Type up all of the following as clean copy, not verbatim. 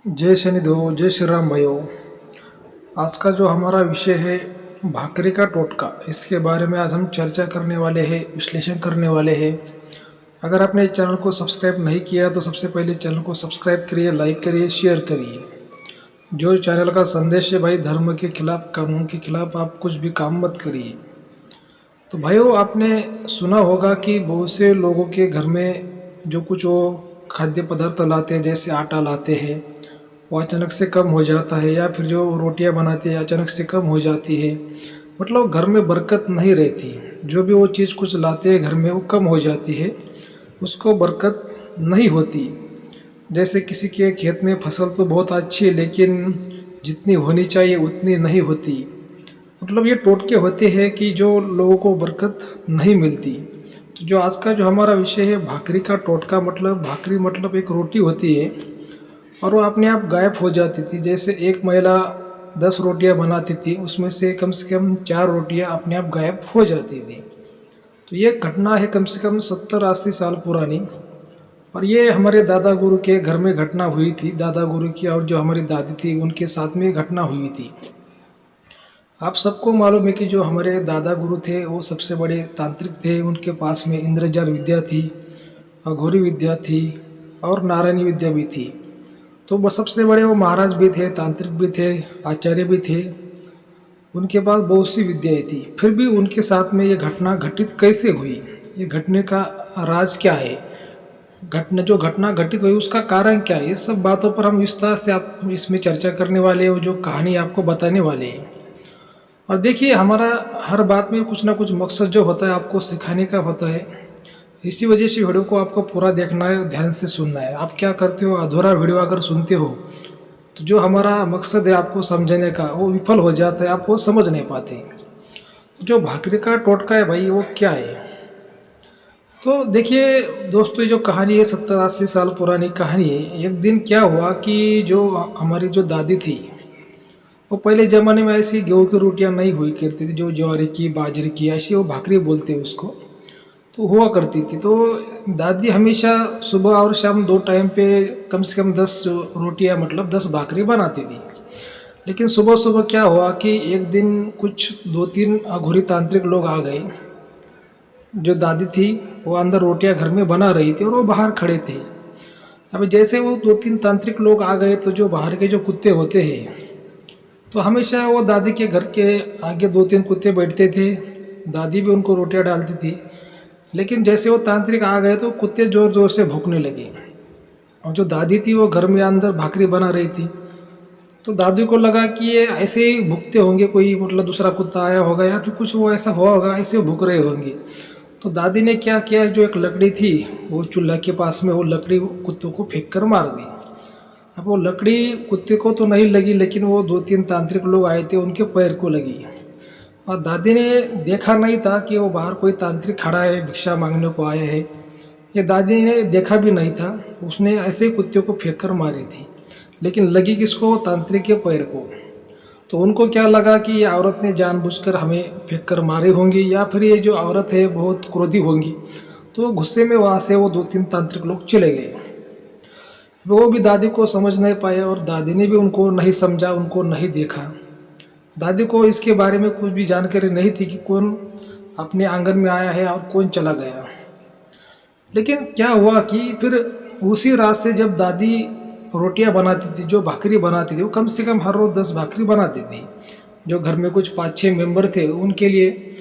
जय शनिदेव, जय श्री राम भाइयों। आज का जो हमारा विषय है भाकरी का टोटका, इसके बारे में आज हम चर्चा करने वाले हैं, विश्लेषण करने वाले हैं। अगर आपने चैनल को सब्सक्राइब नहीं किया तो सबसे पहले चैनल को सब्सक्राइब करिए, लाइक करिए, शेयर करिए। जो चैनल का संदेश है भाई, धर्म के खिलाफ, कानून के खिलाफ आप कुछ भी काम मत करिए। तो भाइयों, आपने सुना होगा कि बहुत से लोगों के घर में जो कुछ वो खाद्य पदार्थ लाते हैं, जैसे आटा लाते हैं, वो अचानक से कम हो जाता है, या फिर जो रोटियां बनाते हैं अचानक से कम हो जाती है। मतलब घर में बरकत नहीं रहती। जो भी वो चीज़ कुछ लाते हैं घर में वो कम हो जाती है, उसको बरकत नहीं होती। जैसे किसी के खेत में फसल तो बहुत अच्छी है, लेकिन जितनी होनी चाहिए उतनी नहीं होती। मतलब ये टोटके होते हैं कि जो लोगों को बरकत नहीं मिलती। तो जो आज का जो हमारा विषय है भाकरी का टोटका, मतलब भाकरी मतलब एक रोटी होती है और वो अपने आप गायब हो जाती थी। जैसे एक महिला 10 रोटियां बनाती थी, उसमें से कम 4 रोटियां अपने आप गायब हो जाती थी। तो ये घटना है कम से कम 70-80 साल पुरानी, और ये हमारे दादा गुरु के घर में घटना हुई थी। दादा गुरु की और जो हमारी दादी थी उनके साथ में घटना हुई थी। आप सबको मालूम है कि जो हमारे दादा गुरु थे वो सबसे बड़े तांत्रिक थे। उनके पास में इंद्रजाल विद्या थी, अघोरी विद्या थी और नारायणी विद्या भी थी। तो वो सबसे बड़े वो महाराज भी थे, तांत्रिक भी थे, आचार्य भी थे। उनके पास बहुत सी विद्याएं थी। फिर भी उनके साथ में ये घटना घटित कैसे हुई, ये घटने का राज क्या है, जो घटना घटित हुई उसका कारण क्या है, ये सब बातों पर हम विस्तार से आप इसमें चर्चा करने वाले हैं, जो कहानी आपको बताने वाले हैं। और देखिए, हमारा हर बात में कुछ ना कुछ मकसद जो होता है आपको सिखाने का होता है। इसी वजह से वीडियो को आपको पूरा देखना है, ध्यान से सुनना है। आप क्या करते हो, अधूरा वीडियो अगर सुनते हो तो जो हमारा मकसद है आपको समझने का वो विफल हो जाता है, आप वो समझ नहीं पाते। जो भाकरी का टोटका है भाई, वो क्या है? तो देखिए दोस्तों, ये जो कहानी है 70-80 साल पुरानी कहानी है। एक दिन क्या हुआ कि जो हमारी जो दादी थी, वो पहले ज़माने में ऐसी गेहूँ की रोटियां नहीं हुई करती थी, जो ज्वारी की, बाजरे की, ऐसी वो भाकरी बोलते हैं उसको, तो हुआ करती थी। तो दादी हमेशा सुबह और शाम 2 टाइम पे कम से कम 10 रोटियां, मतलब 10 भाकरी बनाती थी। लेकिन सुबह सुबह क्या हुआ कि एक दिन कुछ 2-3 अघोरी तांत्रिक लोग आ गए। जो दादी थी वो अंदर रोटियां घर में बना रही थी और वो बाहर खड़े थे। अब जैसे वो 2-3 तांत्रिक लोग आ गए तो जो बाहर के जो कुत्ते होते हैं, तो हमेशा वो दादी के घर के आगे 2-3 कुत्ते बैठते थे। दादी भी उनको रोटियां डालती थी। लेकिन जैसे वो तांत्रिक आ गए तो कुत्ते ज़ोर ज़ोर से भौंकने लगे। और जो दादी थी वो घर में अंदर भाकरी बना रही थी। तो दादी को लगा कि ये ऐसे ही भुगते होंगे, कोई मतलब दूसरा कुत्ता आया होगा या फिर कुछ वो ऐसा हुआ होगा, ऐसे भूख रहे होंगे। तो दादी ने क्या किया, जो एक लकड़ी थी वो चूल्हा के पास में, वो लकड़ी कुत्तों को फेंक कर मार दी। अब वो लकड़ी कुत्ते को तो नहीं लगी, लेकिन वो 2-3 तांत्रिक लोग आए थे उनके पैर को लगी। और दादी ने देखा नहीं था कि वो बाहर कोई तांत्रिक खड़ा है, भिक्षा मांगने को आया है। ये दादी ने देखा भी नहीं था। उसने ऐसे ही कुत्ते को फेंक कर मारी थी, लेकिन लगी किसको, तांत्रिक के पैर को। तो उनको क्या लगा कि ये औरत ने जानबूझकर हमें फेंक कर मारी होंगी, या फिर ये जो औरत है बहुत क्रोधी होंगी। तो गुस्से में वहाँ से वो 2-3 तांत्रिक लोग चले गए। वो भी दादी को समझ नहीं पाए और दादी ने भी उनको नहीं समझा, उनको नहीं देखा। दादी को इसके बारे में कुछ भी जानकारी नहीं थी कि कौन अपने आंगन में आया है और कौन चला गया। लेकिन क्या हुआ कि फिर उसी रात से जब दादी रोटियां बनाती थी, जो भाकरी बनाती थी, वो कम से कम हर रोज़ 10 भाकरी बनाती थी। जो घर में कुछ 5-6 मेंबर थे उनके लिए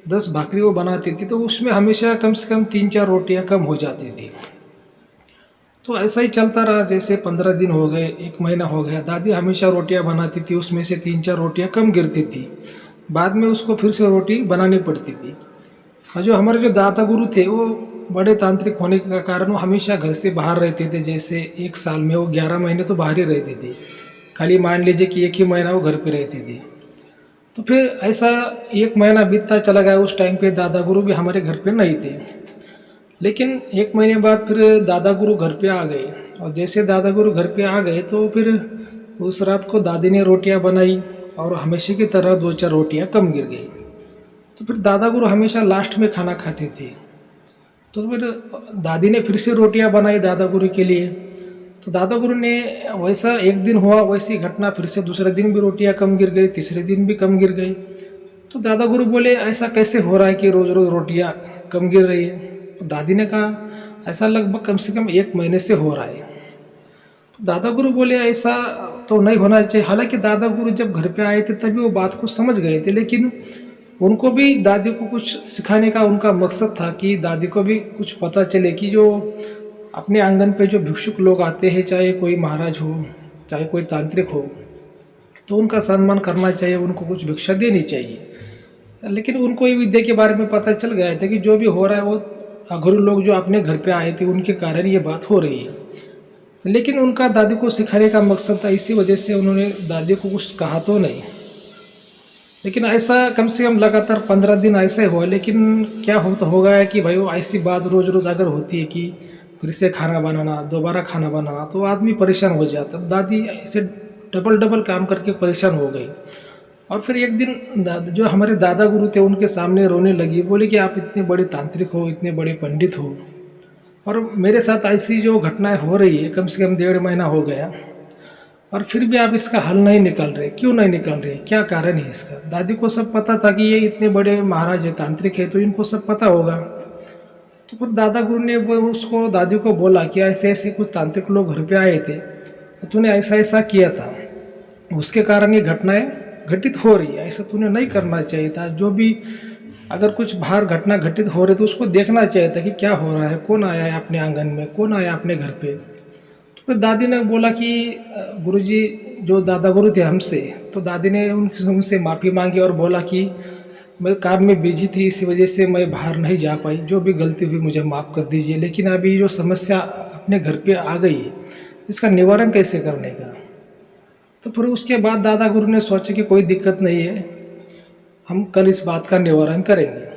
10 भाकरी वो बनाती थी, तो उसमें हमेशा कम से कम 3-4 रोटियां कम हो जाती थी। तो ऐसा ही चलता रहा। जैसे 15 दिन हो गए, 1 महीना हो गया, दादी हमेशा रोटियां बनाती थी, उसमें से 3-4 रोटियां कम गिरती थी। बाद में उसको फिर से रोटी बनानी पड़ती थी। और जो हमारे जो दादा गुरु थे वो बड़े तांत्रिक होने के कारण वो हमेशा घर से बाहर रहते थे। जैसे 1 साल में वो 11 महीने तो बाहर ही रहते थे। खाली मान लीजिए कि 1 ही महीना वो घर पे रहते थे। तो फिर ऐसा 1 महीना बीतता चला गया। उस टाइम पे दादा गुरु भी हमारे घर पे नहीं थे। लेकिन 1 महीने बाद फिर दादा गुरु घर पे आ गए। और जैसे दादा गुरु घर पे आ गए तो फिर उस रात को दादी ने रोटियां बनाई और हमेशा की तरह 2-4 रोटियां कम गिर गई। तो फिर दादा गुरु हमेशा लास्ट में खाना खाते थे। तो फिर दादी ने फिर से रोटियां बनाई दादा गुरु के लिए। तो दादा गुरु ने वैसा एक दिन हुआ, वैसी घटना फिर से दूसरे दिन भी रोटियां कम गिर गई, तीसरे दिन भी कम गिर गई। तो दादा गुरु बोले ऐसा कैसे हो रहा है कि रोज़ रोज़ रोटियां कम गिर रही है। तो दादी ने कहा ऐसा लगभग कम से कम 1 महीने से हो रहा है। तो दादा गुरु बोले ऐसा तो नहीं होना चाहिए। हालांकि दादा गुरु जब घर पे आए थे तभी वो बात को समझ गए थे, लेकिन उनको भी दादी को कुछ सिखाने का उनका मकसद था कि दादी को भी कुछ पता चले कि जो अपने आंगन पे जो भिक्षुक लोग आते हैं, चाहे कोई महाराज हो चाहे कोई तांत्रिक हो, तो उनका सम्मान करना चाहिए, उनको कुछ भिक्षा देनी चाहिए। लेकिन उनको ये विद्या के बारे में पता चल गया था कि जो भी हो रहा है वो अघोरी लोग जो अपने घर पे आए थे उनके कारण ये बात हो रही है। लेकिन उनका दादी को सिखाने का मकसद था, इसी वजह से उन्होंने दादी को कुछ कहा तो नहीं। लेकिन ऐसा कम से कम लगातार 15 दिन ऐसे हुआ। लेकिन क्या हो तो हो गया कि भाई वो ऐसी बात रोज़ रोज़ अगर होती है कि फिर से खाना बनाना, दोबारा खाना बनाना, तो आदमी परेशान हो जाता। दादी ऐसे डबल डबल काम करके परेशान हो गई। और फिर एक दिन जो हमारे दादा गुरु थे उनके सामने रोने लगी, बोले कि आप इतने बड़े तांत्रिक हो, इतने बड़े पंडित हो, और मेरे साथ ऐसी जो घटनाएं हो रही है कम से कम 1.5 महीना हो गया, और फिर भी आप इसका हल नहीं निकाल रहे। क्यों नहीं निकाल रहे, क्या कारण है इसका। दादी को सब पता था कि ये इतने बड़े महाराज है, तांत्रिक है, तो इनको सब पता होगा। तो फिर दादा गुरु ने वो उसको दादी को बोला कि ऐसे ऐसे कुछ तांत्रिक लोग घर पे आए थे, तो तूने ऐसा ऐसा किया था, उसके कारण ये घटनाएं घटित हो रही है। ऐसा तूने नहीं करना चाहिए था। जो भी अगर कुछ बाहर घटना घटित हो रही तो उसको देखना चाहिए था कि क्या हो रहा है, कौन आया है अपने आंगन में, कौन आया अपने घर पे। तो फिर दादी ने बोला कि गुरुजी, जो दादा गुरु थे हमसे, तो दादी ने उनसे माफ़ी मांगी और बोला कि मैं काम में बिजी थी, इसी वजह से मैं बाहर नहीं जा पाई, जो भी गलती हुई मुझे माफ़ कर दीजिए। लेकिन अभी जो समस्या अपने घर पे आ गई है, इसका निवारण कैसे करने का। तो फिर उसके बाद दादा गुरु ने सोचा कि कोई दिक्कत नहीं है, हम कल इस बात का निवारण करेंगे।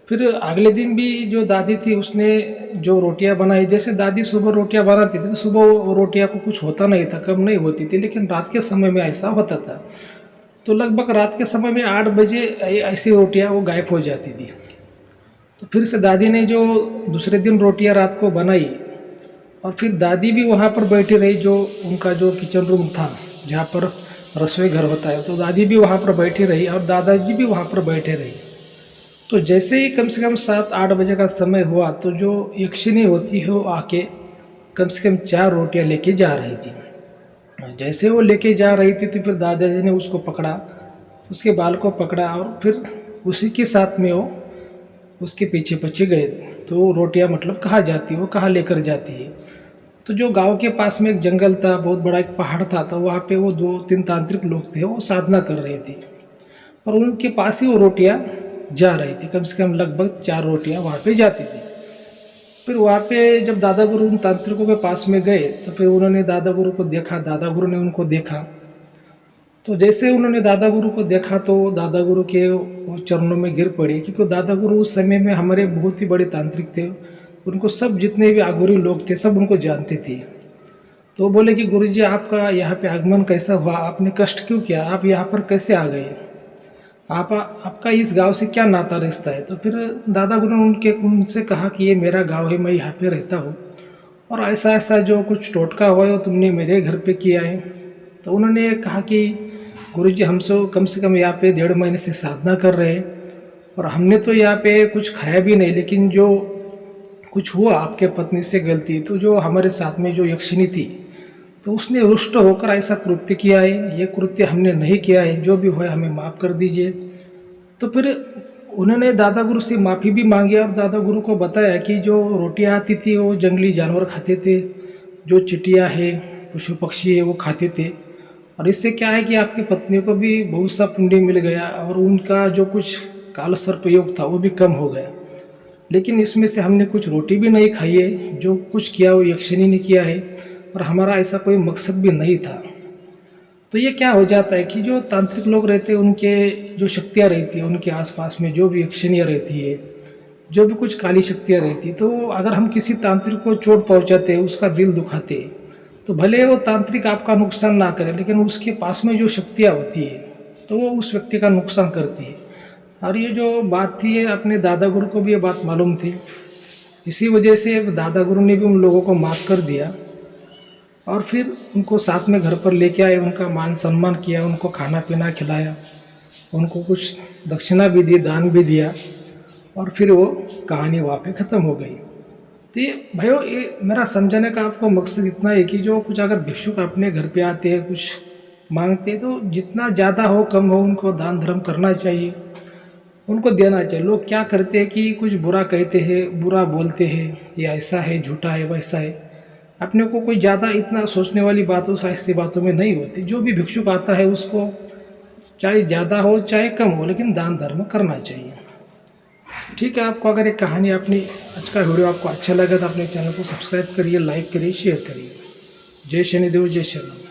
फिर अगले दिन भी जो दादी थी उसने जो रोटियां बनाई, जैसे दादी सुबह रोटियां बनाती थी तो सुबह वो रोटियां को कुछ होता नहीं था, कम नहीं होती थी, लेकिन रात के समय में ऐसा होता था। तो लगभग रात के समय में 8 बजे ऐसी रोटियां वो गायब हो जाती थी। तो फिर से दादी ने जो दूसरे दिन रोटियां रात को बनाई, और फिर दादी भी वहाँ पर बैठी रही, जो उनका जो किचन रूम था जहाँ पर रसोई घर होता है, तो दादी भी वहाँ पर बैठी रही और दादाजी भी वहाँ पर बैठे रही। तो जैसे ही कम से कम 7-8 बजे का समय हुआ, तो जो यक्षिणी होती है वो आके कम से कम 4 रोटियां लेके जा रही थी। जैसे वो लेके जा रही थी तो फिर दादाजी ने उसको पकड़ा, उसके बाल को पकड़ा, और फिर उसी के साथ में वो उसके पीछे पीछे गए। तो वो रोटियां मतलब कहाँ जाती है, वो कहाँ लेकर जाती है। तो जो गांव के पास में एक जंगल था, बहुत बड़ा एक पहाड़ था, तो वहाँ पे वो 2-3 तांत्रिक लोग थे, वो साधना कर रहे थे, और उनके पास ही वो रोटियां जा रही थी। कम से कम लगभग 4 रोटियां वहाँ पे जाती थी। फिर वहाँ पे जब दादा गुरु उन तांत्रिकों के पास में गए तो फिर उन्होंने दादा गुरु को देखा, दादा गुरु ने उनको देखा। तो जैसे उन्होंने दादा गुरु को देखा तो दादा गुरु के वो चरणों में गिर पड़े, क्योंकि दादा गुरु उस समय में हमारे बहुत ही बड़े तांत्रिक थे। उनको सब जितने भी अघोरी लोग थे सब उनको जानते थे। तो बोले कि गुरुजी, आपका यहाँ पे आगमन कैसा हुआ, आपने कष्ट क्यों किया, आप यहाँ पर कैसे आ गए, आपका इस गांव से क्या नाता रिश्ता है। तो फिर दादा गुरु ने उनसे कहा कि ये मेरा गांव है, मैं यहाँ पे रहता हूँ, और ऐसा ऐसा जो कुछ टोटका हुआ है वो तुमने मेरे घर पे किया है। तो उन्होंने कहा कि गुरुजी, हम सो कम से कम यहाँ पे 1.5 महीने से साधना कर रहे हैं, और हमने तो यहाँ पे कुछ खाया भी नहीं, लेकिन जो कुछ हुआ आपके पत्नी से गलती, तो जो हमारे साथ में जो यक्षिणी थी तो उसने रुष्ट होकर ऐसा कृत्य किया है, ये कृत्य हमने नहीं किया है, जो भी हुआ हमें माफ़ कर दीजिए। तो फिर उन्होंने दादा गुरु से माफ़ी भी मांगी और दादा गुरु को बताया कि जो रोटियां आती थी वो जंगली जानवर खाते थे, जो चिटिया है, पशु पक्षी है, वो खाते थे, और इससे क्या है कि आपकी पत्नी को भी बहुत सा पुण्य मिल गया, और उनका जो कुछ काल सर्प योग था वो भी कम हो गया। लेकिन इसमें से हमने कुछ रोटी भी नहीं खाई है, जो कुछ किया वो यक्षिणी ने किया है, और हमारा ऐसा कोई मकसद भी नहीं था। तो ये क्या हो जाता है कि जो तांत्रिक लोग रहते हैं उनके जो शक्तियाँ रहती है, उनके आसपास में जो भी यक्षिणियाँ रहती है, जो भी कुछ काली शक्तियाँ रहती है, तो अगर हम किसी तांत्रिक को चोट पहुंचाते हैं, उसका दिल दुखाते हैं, तो भले वो तांत्रिक आपका नुकसान ना करे, लेकिन उसके पास में जो शक्तियाँ होती है तो वो उस व्यक्ति का नुकसान करती है। और ये जो बात थी, ये अपने दादा गुरु को भी ये बात मालूम थी, इसी वजह से दादा गुरु ने भी उन लोगों को माफ़ कर दिया। और फिर उनको साथ में घर पर लेके आए, उनका मान सम्मान किया, उनको खाना पीना खिलाया, उनको कुछ दक्षिणा भी दी, दान भी दिया, और फिर वो कहानी वहाँ पे ख़त्म हो गई। तो ये भाइयों, ये मेरा समझाने का आपको मकसद इतना है कि जो कुछ अगर भिक्षुक अपने घर पे आते हैं, कुछ मांगते हैं, तो जितना ज़्यादा हो कम हो उनको दान धर्म करना चाहिए, उनको देना चाहिए। लोग क्या करते हैं कि कुछ बुरा कहते हैं, बुरा बोलते हैं, ये ऐसा है, झूठा है, वैसा है। अपने को कोई ज़्यादा इतना सोचने वाली बातों से ऐसी बातों में नहीं होती। जो भी भिक्षुक आता है उसको चाहे ज़्यादा हो चाहे कम हो, लेकिन दान धर्म करना चाहिए। ठीक है, आपको अगर एक कहानी अपनी आज का वीडियो आपको अच्छा लगा तो अपने चैनल को सब्सक्राइब करिए, लाइक करिए, शेयर करिए। जय शनिदेव, जय श्री राम।